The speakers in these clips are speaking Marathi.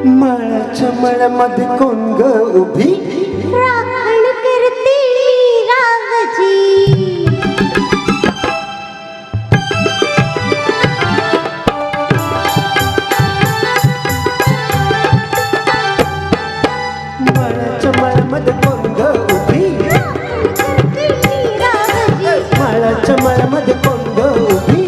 माळाच्या मळ्यामध्ये कोण ग उभी राखण करते रावजी माळाच्या मळ्यामध्ये कोण ग उभी माळाच्या मळ्यामध्ये कोण ग उभी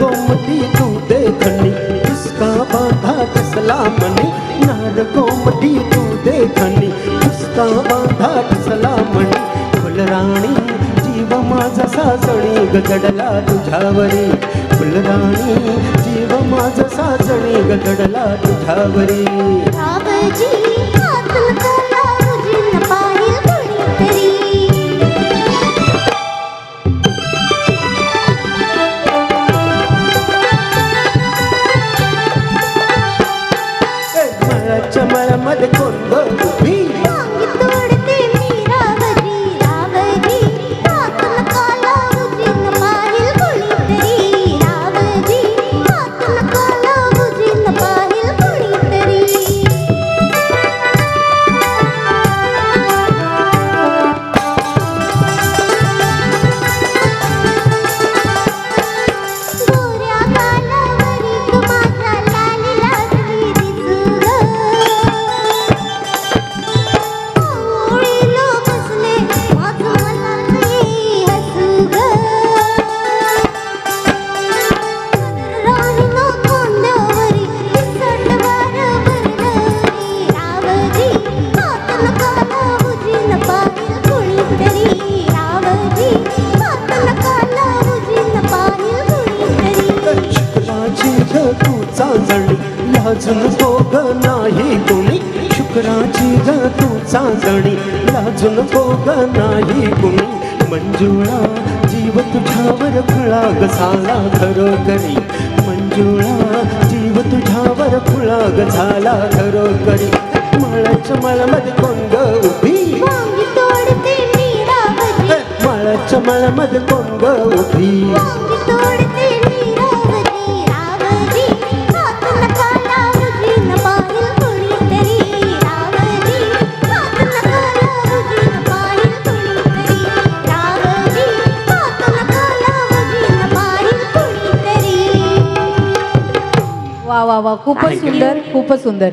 कोमटी तू देखनी उसका बांधा कसला मनी नार कोमटी तू देखनी उसका बांधा कसला मनी फुलराणी जीव माझा सासणी गडला तुझ्यावरी फुलराणी जीव माझा सासणी गडला तुझ्यावरी मळ्यामध्ये कोण ग उभी लाजून भोग नाही कोणी शुक्राची ग तू चांदणी लाजून भोग नाही कोणी मंजुळा जीव तुझ्यावर खुळा गसाला खरोखरी मंजुळा जीव तुझ्यावर खुळा गसाला खरोखरी माळाच्या मळ्यामध्ये कोण ग उभी माळाच्या मळ्यामध्ये कोण ग उभी वा वा वा खूपच सुंदर खूपच सुंदर.